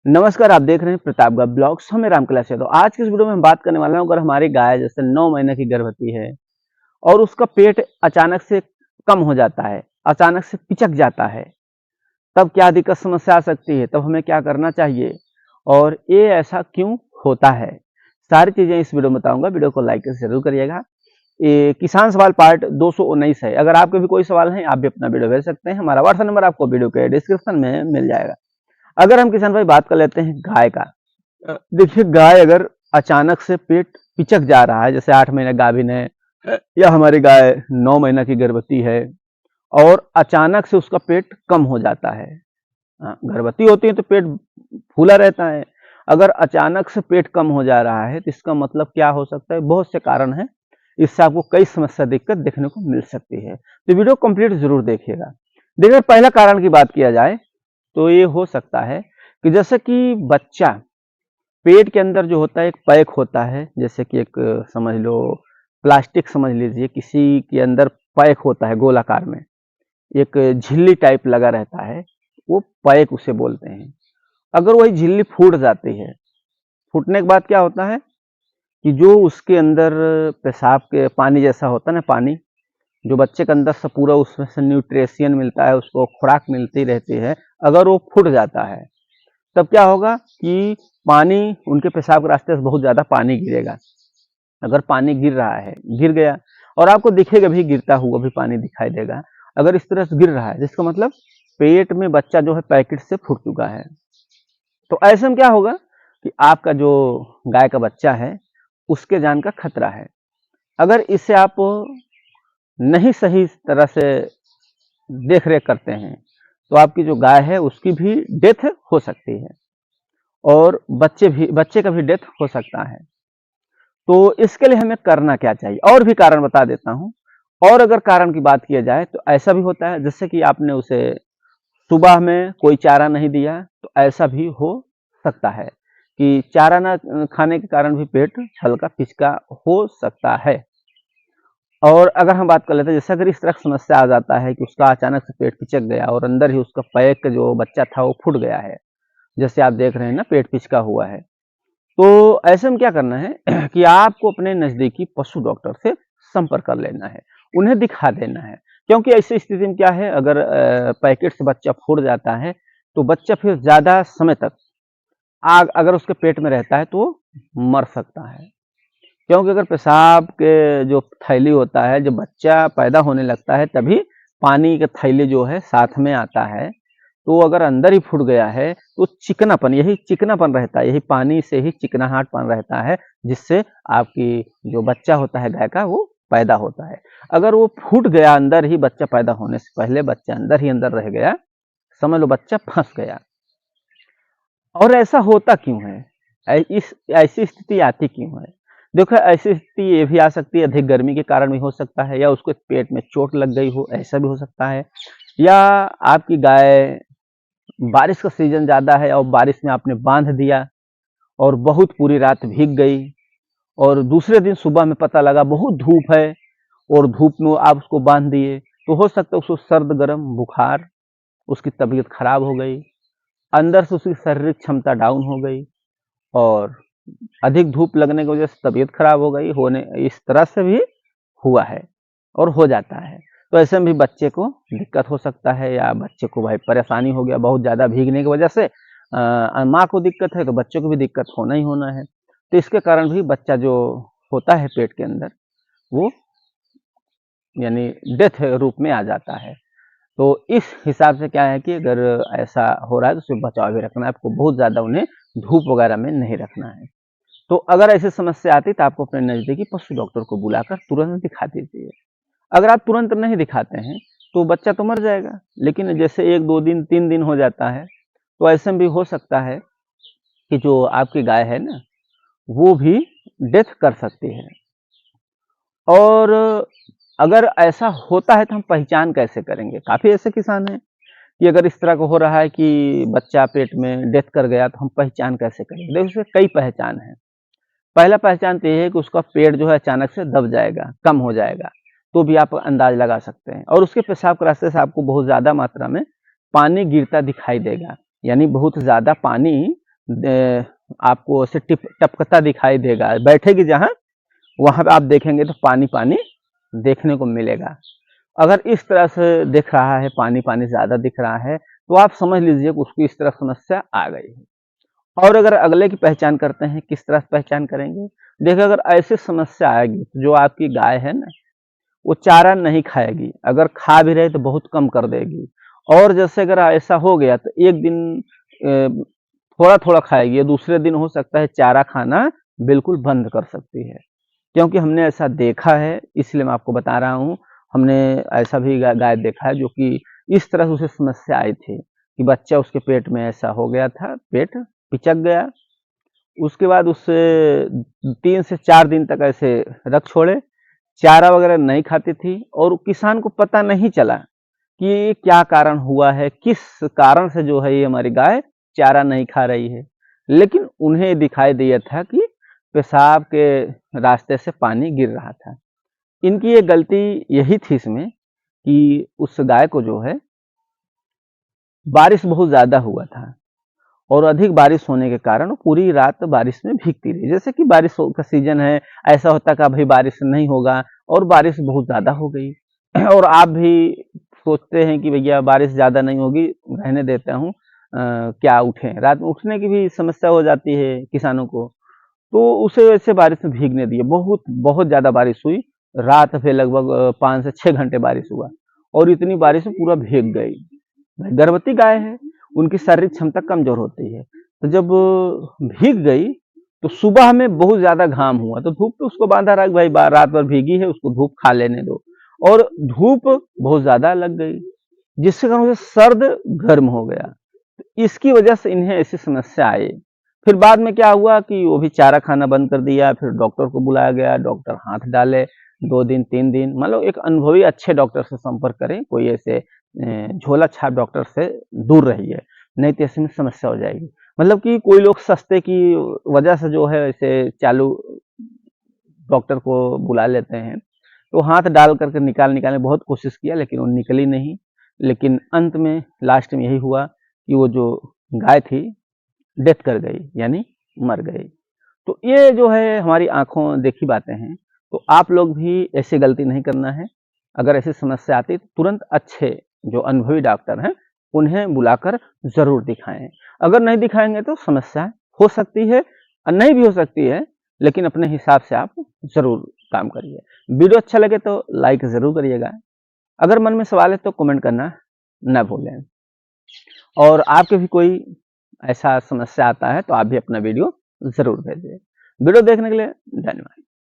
नमस्कार, आप देख रहे हैं प्रतापगढ़ ब्लॉग्स। मैं रामकैलाश यादव। आज की इस वीडियो में हम बात करने वाला हूं, अगर हमारी गाय जैसे 9 महीने की गर्भवती है और उसका पेट अचानक से कम हो जाता है, अचानक से पिचक जाता है, तब क्या दिक्कत समस्या आ सकती है, तब हमें क्या करना चाहिए और ये ऐसा क्यों होता है, सारी चीजें इस वीडियो में बताऊंगा। वीडियो को लाइक जरूर करिएगा। ये किसान सवाल पार्ट 219 है। अगर आपके भी कोई सवाल है, आप भी अपना वीडियो भेज सकते हैं। हमारा व्हाट्सएप नंबर आपको वीडियो के डिस्क्रिप्शन में मिल जाएगा। अगर हम किसान भाई बात कर लेते हैं गाय का, देखिए गाय अगर अचानक से पेट पिचक जा रहा है, जैसे 8 महीने गाभिन है या हमारी गाय 9 महीना की गर्भवती है और अचानक से उसका पेट कम हो जाता है। गर्भवती होती है तो पेट फूला रहता है। अगर अचानक से पेट कम हो जा रहा है तो इसका मतलब क्या हो सकता है, बहुत से कारण हैं। इससे आपको कई समस्या दिक्कत देखने को मिल सकती है, तो वीडियो कंप्लीट जरूर देखिएगा। देखिए पहला कारण की बात किया जाए तो ये हो सकता है कि जैसे कि बच्चा पेट के अंदर जो होता है एक पैक होता है, जैसे कि एक समझ लो प्लास्टिक समझ लीजिए, किसी के अंदर पैक होता है गोलाकार में, एक झिल्ली टाइप लगा रहता है, वो पैक उसे बोलते हैं। अगर वही झिल्ली फूट जाती है, फूटने के बाद क्या होता है कि जो उसके अंदर पेशाब के पानी जैसा होता है ना, पानी जो बच्चे के अंदर से पूरा उसमें से न्यूट्रिशन मिलता है, उसको खुराक मिलती रहती है, अगर वो फूट जाता है तब क्या होगा कि पानी उनके पेशाब के रास्ते से बहुत ज्यादा पानी गिरेगा। अगर पानी गिर रहा है, गिर गया और आपको दिखेगा भी गिरता हुआ भी पानी दिखाई देगा। अगर इस तरह से गिर रहा है जिसका मतलब पेट में बच्चा जो है पैकेट से फूट चुका है, तो ऐसे में क्या होगा कि आपका जो गाय का बच्चा है उसके जान का खतरा है। अगर इसे आप नहीं सही तरह से देख रेख करते हैं तो आपकी जो गाय है उसकी भी डेथ हो सकती है और बच्चे का भी डेथ हो सकता है। तो इसके लिए हमें करना क्या चाहिए, और भी कारण बता देता हूं। और अगर कारण की बात किया जाए तो ऐसा भी होता है, जैसे कि आपने उसे सुबह में कोई चारा नहीं दिया, तो ऐसा भी हो सकता है कि चारा ना खाने के कारण भी पेट हल्का पिचका हो सकता है। और अगर हम बात कर लेते हैं, जैसे अगर इस तरह की समस्या आ जाता है कि उसका अचानक से पेट पिचक गया और अंदर ही उसका पैक जो बच्चा था वो फूट गया है, जैसे आप देख रहे हैं ना पेट पिचका हुआ है, तो ऐसे में क्या करना है कि आपको अपने नजदीकी पशु डॉक्टर से संपर्क कर लेना है, उन्हें दिखा देना है। क्योंकि ऐसी स्थिति में क्या है, अगर पैकेट से बच्चा फूट जाता है तो बच्चा फिर ज्यादा समय तक आग अगर उसके पेट में रहता है तो मर सकता है। क्योंकि अगर पेशाब के जो थैली होता है, जब बच्चा पैदा होने लगता है तभी पानी का थैली जो है साथ में आता है, तो अगर अंदर ही फूट गया है तो चिकनापन, यही चिकनापन रहता है, यही पानी से ही चिकनाहटपन रहता है, जिससे आपकी जो बच्चा होता है गाय का वो पैदा होता है। अगर वो फूट गया अंदर ही, बच्चा पैदा होने से पहले बच्चा अंदर ही अंदर रह गया, समझ लो बच्चा फंस गया। और ऐसा होता क्यों है, इस ऐसी स्थिति आती क्यों है? देखो ऐसी स्थिति ये भी आ सकती है, अधिक गर्मी के कारण भी हो सकता है, या उसको पेट में चोट लग गई हो, ऐसा भी हो सकता है। या आपकी गाय, बारिश का सीजन ज्यादा है और बारिश में आपने बांध दिया और बहुत पूरी रात भीग गई और दूसरे दिन सुबह में पता लगा बहुत धूप है और धूप में आप उसको बांध दिए, तो हो सकता है उसको सर्द गर्म बुखार, उसकी तबीयत खराब हो गई, अंदर से उसकी शारीरिक क्षमता डाउन हो गई और अधिक धूप लगने की वजह से तबीयत खराब हो गई, होने इस तरह से भी हुआ है और हो जाता है। तो ऐसे में भी बच्चे को दिक्कत हो सकता है, या बच्चे को भाई परेशानी हो गया बहुत ज़्यादा भीगने की वजह से, माँ को दिक्कत है तो बच्चों को भी दिक्कत होना ही होना है। तो इसके कारण भी बच्चा जो होता है पेट के अंदर वो यानी डेथ रूप में आ जाता है। तो इस हिसाब से क्या है कि अगर ऐसा हो रहा है तो उससे बचाव भी रखना है आपको, बहुत ज़्यादा उन्हें धूप वगैरह में नहीं रखना है। तो अगर ऐसी समस्या आती है तो आपको अपने नज़दीकी पशु डॉक्टर को बुलाकर तुरंत दिखा दीजिए। अगर आप तुरंत नहीं दिखाते हैं तो बच्चा तो मर जाएगा, लेकिन जैसे 1-2 दिन 3 दिन हो जाता है तो ऐसे में भी हो सकता है कि जो आपकी गाय है ना वो भी डेथ कर सकती है। और अगर ऐसा होता है तो हम पहचान कैसे करेंगे? काफ़ी ऐसे किसान हैं कि अगर इस तरह का हो रहा है कि बच्चा पेट में डेथ कर गया तो हम पहचान कैसे करेंगे? देखिए उसमें कई पहचान हैं। पहला पहचान तो ये है कि उसका पेट जो है अचानक से दब जाएगा, कम हो जाएगा, तो भी आप अंदाज लगा सकते हैं। और उसके पेशाब के रास्ते से आपको बहुत ज़्यादा मात्रा में पानी गिरता दिखाई देगा, यानी बहुत ज़्यादा पानी आपको ऐसे टपकता दिखाई देगा, बैठेगी जहां वहां पे आप देखेंगे तो पानी पानी देखने को मिलेगा। अगर इस तरह से दिख रहा है, पानी पानी ज्यादा दिख रहा है, तो आप समझ लीजिए कि उसको इस तरह समस्या आ गई है। और अगर अगले की पहचान करते हैं, किस तरह से पहचान करेंगे? देखिए, अगर ऐसी समस्या आएगी तो जो आपकी गाय है ना, वो चारा नहीं खाएगी, अगर खा भी रहे तो बहुत कम कर देगी। और जैसे अगर ऐसा हो गया तो एक दिन थोड़ा थोड़ा खाएगी, दूसरे दिन हो सकता है चारा खाना बिल्कुल बंद कर सकती है। क्योंकि हमने ऐसा देखा है, इसलिए मैं आपको बता रहा हूँ। हमने ऐसा भी गाय देखा है जो कि इस तरह से उसे समस्या आई थी कि बच्चा उसके पेट में ऐसा हो गया था, पेट पिचक गया। उसके बाद उससे 3 से 4 दिन तक ऐसे रख छोड़े, चारा वगैरह नहीं खाती थी और किसान को पता नहीं चला कि ये क्या कारण हुआ है, किस कारण से जो है ये हमारी गाय चारा नहीं खा रही है। लेकिन उन्हें दिखाई दिया था कि पेशाब के रास्ते से पानी गिर रहा था। इनकी ये गलती यही थी इसमें कि उस गाय को जो है बारिश बहुत ज्यादा हुआ था और अधिक बारिश होने के कारण पूरी रात बारिश में भीगती रही। जैसे कि बारिश का सीजन है, ऐसा होता कि भाई बारिश नहीं होगा और बारिश बहुत ज्यादा हो गई। और आप भी सोचते हैं कि भैया बारिश ज्यादा नहीं होगी, रहने देता हूँ, क्या उठे, रात में उठने की भी समस्या हो जाती है किसानों को। तो उसे वैसे बारिश में भीगने दिए, बहुत बहुत ज्यादा बारिश हुई। रात में लगभग 5 से 6 घंटे बारिश हुआ और इतनी बारिश में पूरा भीग गई। गर्भवती गाय है, उनकी शारीरिक क्षमता कमजोर होती है, तो जब भीग गई तो सुबह में बहुत ज्यादा घाम हुआ, तो धूप पे उसको बांधा रहा कि भाई रात भर भीगी है, उसको धूप खा लेने दो। और धूप बहुत ज्यादा लग गई, जिसके कारण उसे सर्द गर्म हो गया। इसकी वजह से इन्हें ऐसी समस्या आई। फिर बाद में क्या हुआ कि वो भी चारा खाना बंद कर दिया। फिर डॉक्टर को बुलाया गया, डॉक्टर हाथ डाले, 2 दिन 3 दिन, मतलब एक अनुभवी अच्छे डॉक्टर से संपर्क करें, कोई ऐसे झोला छाप डॉक्टर से दूर रहिए, नहीं तो ऐसे में समस्या हो जाएगी। मतलब कि कोई लोग सस्ते की वजह से जो है ऐसे चालू डॉक्टर को बुला लेते हैं, तो हाथ डाल करके निकालने बहुत कोशिश किया, लेकिन वो निकली नहीं। लेकिन अंत में लास्ट में यही हुआ कि वो जो गाय थी डेथ कर गई, यानी मर गई। तो ये जो है हमारी आंखों देखी बातें हैं। तो आप लोग भी ऐसी गलती नहीं करना है। अगर ऐसी समस्या आती है तो तुरंत अच्छे जो अनुभवी डॉक्टर हैं उन्हें बुलाकर जरूर दिखाएं। अगर नहीं दिखाएंगे तो समस्या हो सकती है और नहीं भी हो सकती है, लेकिन अपने हिसाब से आप जरूर काम करिए। वीडियो अच्छा लगे तो लाइक जरूर करिएगा। अगर मन में सवाल है तो कमेंट करना न भूलें। और आपके भी कोई ऐसा समस्या आता है तो आप भी अपना वीडियो जरूर भेजें। वीडियो देखने के लिए धन्यवाद।